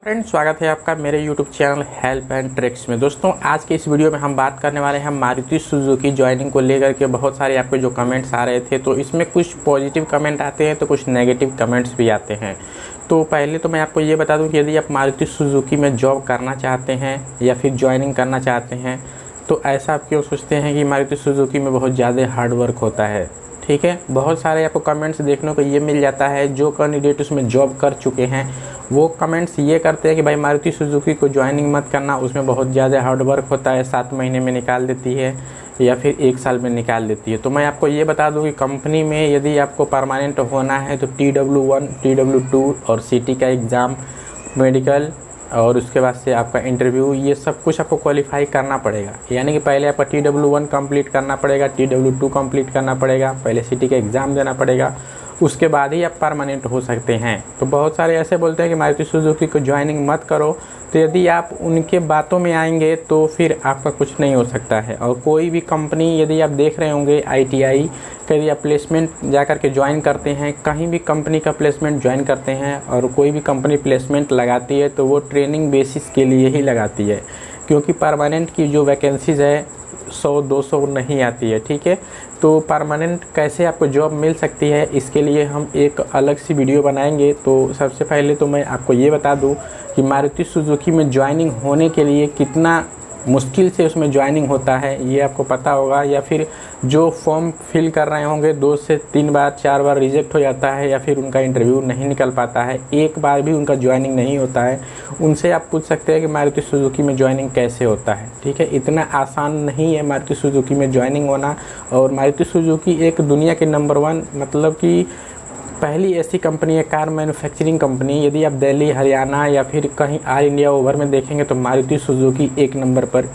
Friends, स्वागत है आपका मेरे YouTube channel help and tricks में। दोस्तों, आज के इस वीडियो में हम बात करने वाले हैं मारुति सुजुकी ज्वाइनिंग को लेकर के। बहुत सारे आपके जो कमेंट्स आ रहे थे, तो इसमें कुछ पॉजिटिव कमेंट आते हैं तो कुछ नेगेटिव कमेंट्स भी आते हैं। तो पहले तो मैं आपको ये बता दूं कि यदि आप मारुति सुजुकी में जॉब करना चाहते हैं या फिर ज्वाइनिंग करना चाहते हैं, तो ऐसा आप क्यों सोचते हैं कि मारुति सुजुकी में बहुत ज़्यादा हार्ड वर्क होता है। ठीक है, बहुत सारे आपको कमेंट्स देखने को ये मिल जाता है। जो कैंडिडेट उसमें जॉब कर चुके हैं वो कमेंट्स ये करते हैं कि भाई मारुति सुजुकी को ज्वाइनिंग मत करना, उसमें बहुत ज़्यादा हार्ड वर्क होता है, 7 महीने में निकाल देती है या फिर 1 साल में निकाल देती है। तो मैं आपको ये बता दूं कि कंपनी में यदि आपको परमानेंट होना है तो TW1, TW2 और CT का एग्ज़ाम, मेडिकल और उसके बाद से आपका इंटरव्यू, ये सब कुछ आपको क्वालिफाई करना पड़ेगा। यानी कि पहले आपका TW1 कंप्लीट करना पड़ेगा, TW2 कंप्लीट करना पड़ेगा, पहले CT का एग्ज़ाम देना पड़ेगा, उसके बाद ही आप परमानेंट हो सकते हैं। तो बहुत सारे ऐसे बोलते हैं कि मारुति सुजुकी को ज्वाइनिंग मत करो, तो यदि आप उनके बातों में आएंगे तो फिर आपका कुछ नहीं हो सकता है। और कोई भी कंपनी यदि आप देख रहे होंगे ITI का, यदि आप प्लेसमेंट जा कर के ज्वाइन करते हैं, कहीं भी कंपनी का प्लेसमेंट ज्वाइन करते हैं और कोई भी कंपनी प्लेसमेंट लगाती है तो वो ट्रेनिंग बेसिस के लिए ही लगाती है, क्योंकि परमानेंट की जो वैकेंसीज़ है 100-200 नहीं आती है। ठीक है, तो परमानेंट कैसे आपको जॉब मिल सकती है, इसके लिए हम एक अलग सी वीडियो बनाएंगे। तो सबसे पहले तो मैं आपको ये बता दूं कि मारुति सुजुकी में ज्वाइनिंग होने के लिए कितना मुश्किल से उसमें ज्वाइनिंग होता है ये आपको पता होगा। या फिर जो फॉर्म फिल कर रहे होंगे 2 से 3 बार 4 बार रिजेक्ट हो जाता है या फिर उनका इंटरव्यू नहीं निकल पाता है, एक बार भी उनका ज्वाइनिंग नहीं होता है, उनसे आप पूछ सकते हैं कि मारुति सुजुकी में ज्वाइनिंग कैसे होता है। ठीक है, इतना आसान नहीं है मारुति सुजुकी में ज्वाइनिंग होना। और मारुति सुजुकी एक दुनिया के नंबर 1 मतलब कि पहली ऐसी कंपनी है, कार मैन्युफैक्चरिंग कंपनी। यदि आप दिल्ली, हरियाणा या फिर कहीं ऑल इंडिया ओवर में देखेंगे तो मारुति सुजुकी 1 नंबर पर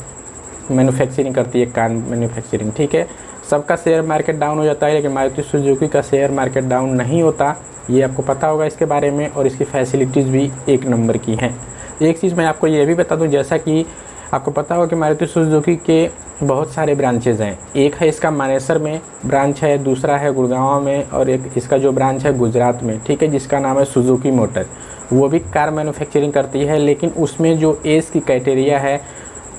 मैन्युफैक्चरिंग करती है, कार मैन्युफैक्चरिंग। ठीक है, सबका शेयर मार्केट डाउन हो जाता है लेकिन मारुति सुजुकी का शेयर मार्केट डाउन नहीं होता, ये आपको पता होगा इसके बारे में। और इसकी फैसिलिटीज़ भी 1 नंबर की हैं। एक चीज़ मैं आपको ये भी बता दूँ, जैसा कि आपको पता होगा कि मारुति सुजुकी के बहुत सारे ब्रांचेज हैं। एक है इसका मानेसर में ब्रांच है, दूसरा है गुड़गांव में, और एक इसका जो ब्रांच है गुजरात में। ठीक है, जिसका नाम है सुजुकी मोटर। वो भी कार मैन्युफैक्चरिंग करती है, लेकिन उसमें जो एज की क्राइटेरिया है,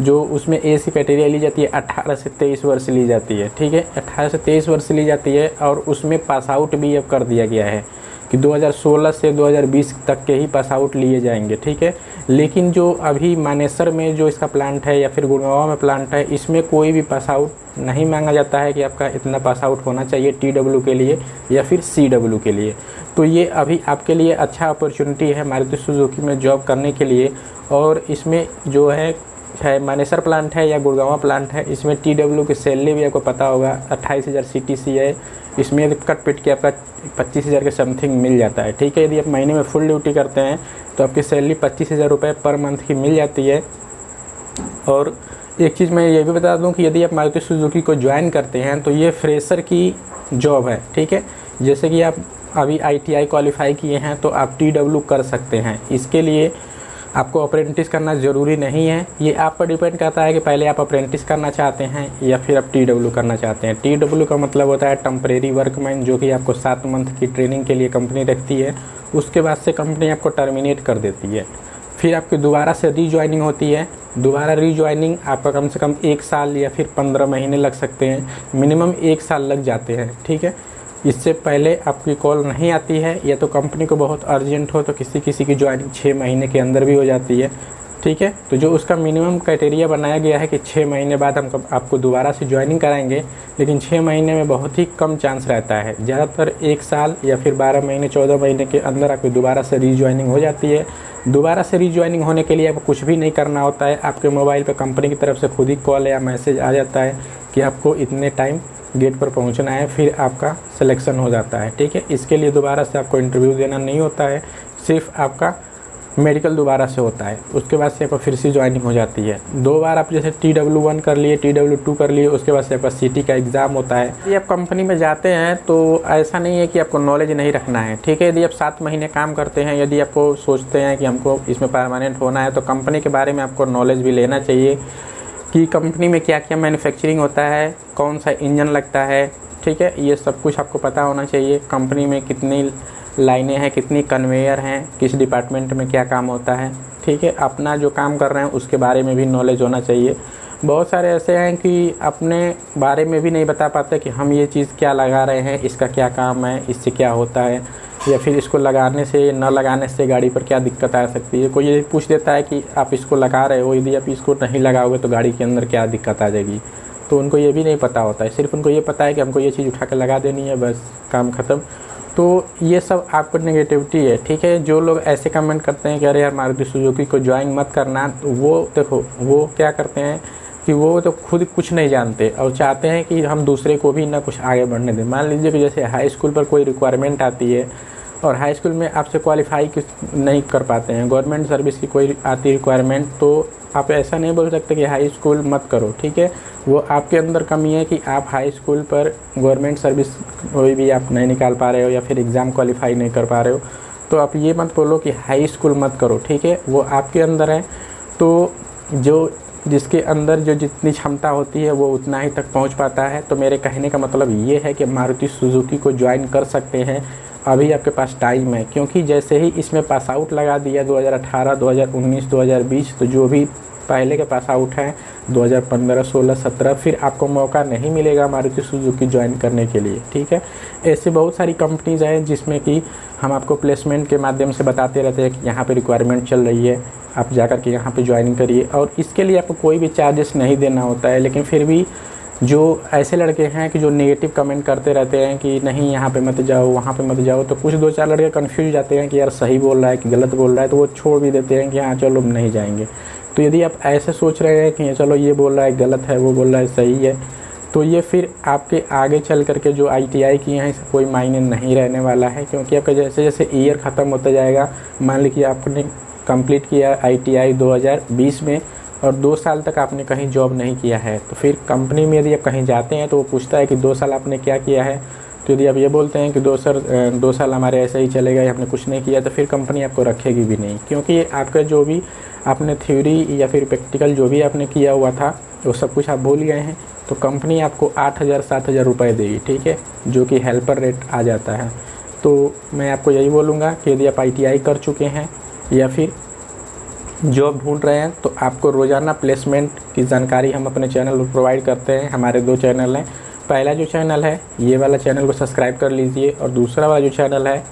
जो उसमें एज की क्राइटेरिया ली जाती है 18 से 23 वर्ष ली जाती है। ठीक है, 18 से 23 वर्ष ली जाती है। और उसमें पास आउट भी अब कर दिया गया है कि 2016 से 2020 तक के ही पास आउट लिए जाएंगे। ठीक है, लेकिन जो अभी मानेसर में जो इसका प्लांट है या फिर गुड़गांव में प्लांट है, इसमें कोई भी पास आउट नहीं मांगा जाता है कि आपका इतना पास आउट होना चाहिए TW के लिए या फिर CW के लिए। तो ये अभी आपके लिए अच्छा अपॉर्चुनिटी है मारुति सुजुकी में जॉब करने के लिए। और इसमें जो है मानेसर प्लांट है या गुड़गांव प्लांट है, इसमें TW की सैलरी भी आपको पता होगा 28,000 CTC है। इसमें कट पिट के आपका 25,000 के समथिंग मिल जाता है। ठीक है, यदि आप महीने में फुल ड्यूटी करते हैं तो आपकी सैलरी 25,000 रुपये पर मंथ की मिल जाती है। और एक चीज़ मैं ये भी बता दूं कि यदि आप मारुति सुजुकी को ज्वाइन करते हैं तो ये फ्रेशर की जॉब है। ठीक है, जैसे कि आप अभी ITI क्वालिफाई किए हैं तो आप TW कर सकते हैं। इसके लिए आपको अप्रेंटिस करना ज़रूरी नहीं है, ये आप पर डिपेंड करता है कि पहले आप अप्रेंटिस करना चाहते हैं या फिर आप TW करना चाहते हैं। TW का मतलब होता है टेम्परेरी वर्कमैन, जो कि आपको 7 मंथ की ट्रेनिंग के लिए कंपनी रखती है। उसके बाद से कंपनी आपको टर्मिनेट कर देती है, फिर आपकी दोबारा से रीज्वाइनिंग होती है। दोबारा रीज्वाइनिंग आपका कम से कम 1 साल या फिर 15 महीने लग सकते हैं, मिनिमम 1 साल लग जाते हैं। ठीक है, इससे पहले आपकी कॉल नहीं आती है, या तो कंपनी को बहुत अर्जेंट हो तो किसी की ज्वाइनिंग 6 महीने के अंदर भी हो जाती है। ठीक है, तो जो उसका मिनिमम क्राइटेरिया बनाया गया है कि 6 महीने बाद हम आपको दोबारा से ज्वाइनिंग कराएंगे, लेकिन 6 महीने में बहुत ही कम चांस रहता है। ज़्यादातर 1 साल या फिर 12 महीने 14 महीने के अंदर आपकी दोबारा से रीज्वाइनिंग हो जाती है। दोबारा से रीज्वाइनिंग होने के लिए आपको कुछ भी नहीं करना होता है, आपके मोबाइल पर कंपनी की तरफ से खुद ही कॉल या मैसेज आ जाता है कि आपको इतने टाइम गेट पर पहुंचना है, फिर आपका सिलेक्शन हो जाता है। ठीक है, इसके लिए दोबारा से आपको इंटरव्यू देना नहीं होता है, सिर्फ आपका मेडिकल दोबारा से होता है। उसके बाद से आपको फिर से ज्वाइनिंग हो जाती है। 2 बार आप जैसे TW1 कर लिए, TW2 कर लिए, उसके बाद से आपका CT का एग्ज़ाम होता है। यदि आप कंपनी में जाते हैं तो ऐसा नहीं है कि आपको नॉलेज नहीं रखना है। ठीक है, यदि आप 7 महीने काम करते हैं, यदि आपको सोचते हैं कि हमको इसमें परमानेंट होना है, तो कंपनी के बारे में आपको नॉलेज भी लेना चाहिए कि कंपनी में क्या क्या मैन्युफैक्चरिंग होता है, कौन सा इंजन लगता है। ठीक है, ये सब कुछ आपको पता होना चाहिए। कंपनी में कितनी लाइनें हैं, कितनी कन्वेयर हैं, किस डिपार्टमेंट में क्या काम होता है, ठीक है। अपना जो काम कर रहे हैं उसके बारे में भी नॉलेज होना चाहिए। बहुत सारे ऐसे हैं कि अपने बारे में भी नहीं बता पाते कि हम ये चीज़ क्या लगा रहे हैं, इसका क्या काम है, इससे क्या होता है, या फिर इसको लगाने से न लगाने से गाड़ी पर क्या दिक्कत आ सकती है। कोई ये पूछ देता है कि आप इसको लगा रहे हो, यदि आप इसको नहीं लगाओगे तो गाड़ी के अंदर क्या दिक्कत आ जाएगी, तो उनको ये भी नहीं पता होता है। सिर्फ उनको ये पता है कि हमको ये चीज़ उठा कर लगा देनी है, बस काम ख़त्म। तो ये सब आपको नेगेटिविटी है, ठीक है। जो लोग ऐसे कमेंट करते हैं कि अरे यार मारुति सुजुकी को ज्वाइन मत करना, तो वो देखो वो क्या करते हैं कि वो तो खुद कुछ नहीं जानते और चाहते हैं कि हम दूसरे को भी ना कुछ आगे बढ़ने दें। मान लीजिए कि जैसे हाई स्कूल पर कोई रिक्वायरमेंट आती है और हाई स्कूल में आपसे क्वालिफाई नहीं कर पाते हैं, गवर्नमेंट सर्विस की कोई आती रिक्वायरमेंट, तो आप ऐसा नहीं बोल सकते कि हाई स्कूल मत करो, ठीक है। वो आपके अंदर कमी है कि आप हाई स्कूल पर गवर्नमेंट सर्विस कोई भी आप नहीं निकाल पा रहे हो या फिर एग्ज़ाम क्वालिफाई नहीं कर पा रहे हो, तो आप ये मत बोलो कि हाई स्कूल मत करो, ठीक है। वो आपके अंदर है, तो जिसके अंदर जो जितनी क्षमता होती है वो उतना ही तक पहुंच पाता है। तो मेरे कहने का मतलब ये है कि मारुति सुजुकी को ज्वाइन कर सकते हैं, अभी आपके पास टाइम है। क्योंकि जैसे ही इसमें पास आउट लगा दिया 2018, 2019, 2020, तो जो भी पहले के पास आउट हैं 2015, 16, 17, फिर आपको मौका नहीं मिलेगा मारुति सुजुकी ज्वाइन करने के लिए, ठीक है। ऐसे बहुत सारी कंपनीज़ हैं जिसमें कि हम आपको प्लेसमेंट के माध्यम से बताते रहते हैं कि यहाँ पे रिक्वायरमेंट चल रही है, आप जा कर के यहाँ पे ज्वाइनिंग करिए, और इसके लिए आपको कोई भी चार्जेस नहीं देना होता है। लेकिन फिर भी जो ऐसे लड़के हैं कि जो नेगेटिव कमेंट करते रहते हैं कि नहीं यहाँ पे मत जाओ, वहाँ पे मत जाओ, तो कुछ 2-4 लड़के कन्फ्यूज जाते हैं कि यार सही बोल रहा है कि गलत बोल रहा है, तो वो छोड़ भी देते हैं कि हाँ चलो नहीं जाएंगे। तो यदि आप ऐसे सोच रहे हैं कि चलो ये बोल रहा है गलत है, वो बोल रहा है सही है, तो ये फिर आपके आगे चल करके जो ITI किए हैं इसका कोई मायने नहीं रहने वाला है। क्योंकि आपका जैसे जैसे ईयर ख़त्म होता जाएगा, मान लीजिए आपने कंप्लीट किया ITI 2020 में और 2 साल तक आपने कहीं जॉब नहीं किया है, तो फिर कंपनी में यदि आप कहीं जाते हैं तो वो पूछता है कि 2 साल आपने क्या किया है। तो यदि आप ये बोलते हैं कि 2 साल हमारे ऐसे ही चलेगा, हमने कुछ नहीं किया, तो फिर कंपनी आपको रखेगी भी नहीं। क्योंकि आपका जो भी आपने थ्योरी या फिर प्रैक्टिकल जो भी आपने किया हुआ था वो सब कुछ आप भूल गए हैं, तो कंपनी आपको 8,000-7,000 रुपये देगी, ठीक है, जो कि हेल्पर रेट आ जाता है। तो मैं आपको यही बोलूँगा कि यदि आप ITI कर चुके हैं या फिर जॉब ढूंढ रहे हैं, तो आपको रोज़ाना प्लेसमेंट की जानकारी हम अपने चैनल पर प्रोवाइड करते हैं। हमारे 2 चैनल हैं। पहला जो चैनल है ये वाला चैनल को सब्सक्राइब कर लीजिए, और दूसरा वाला जो चैनल है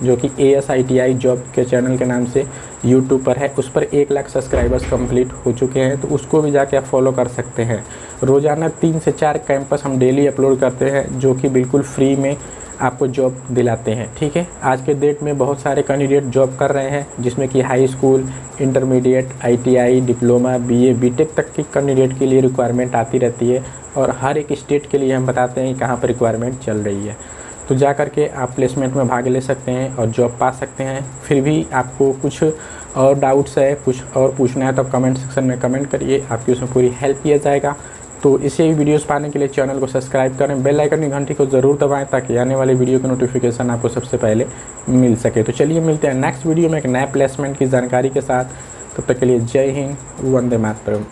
जो कि ASITI जॉब के चैनल के नाम से यूट्यूब पर है, उस पर 1 लाख सब्सक्राइबर्स कंप्लीट हो चुके हैं, तो उसको भी जाके आप फॉलो कर सकते हैं। रोज़ाना 3 से 4 कैंपस हम डेली अपलोड करते हैं जो कि बिल्कुल फ्री में आपको जॉब दिलाते हैं, ठीक है। आज के डेट में बहुत सारे कैंडिडेट जॉब कर रहे हैं, जिसमें कि high school, intermediate, ITI, diploma, BA, BTech तक की कैंडिडेट के लिए रिक्वायरमेंट आती रहती है, और हर एक स्टेट के लिए हम बताते हैं कहाँ पर रिक्वायरमेंट चल रही है। तो जा कर के आप प्लेसमेंट में भाग ले सकते हैं और जॉब पा सकते हैं। फिर भी आपको कुछ और डाउट्स है, कुछ और पूछना है, तो कमेंट सेक्शन में कमेंट करिए, आपकी उसमें पूरी हेल्प किया जाएगा। तो इसे ही वीडियोस पाने के लिए चैनल को सब्सक्राइब करें, बेल आइकन की घंटी को ज़रूर दबाएं ताकि आने वाली वीडियो की नोटिफिकेशन आपको सबसे पहले मिल सके। तो चलिए मिलते हैं नेक्स्ट वीडियो में एक नए प्लेसमेंट की जानकारी के साथ। तब तक के लिए जय हिंद, वंदे मातरम।